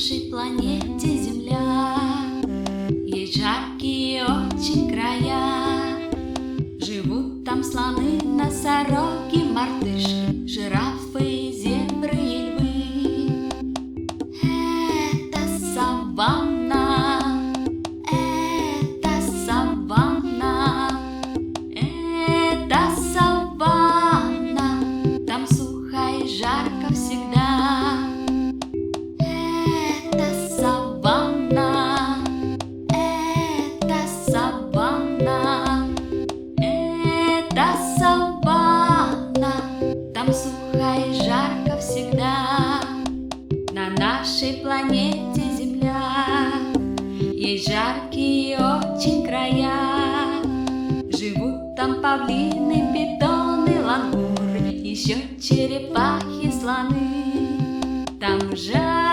нашей планете Земля есть жаркие очень края. Живут там слоны, носороги, мартышки, жирафы, зебры и львы. Это саванна, это саванна, это саванна. Там сухо и жарко всегда. Это саванна, это саванна, это саванна. Там сухо и жарко всегда. На нашей планете Земля есть жаркие очень края. Живут там павлины, питоны, лангуры, еще черепахи, слоны. Там жарко.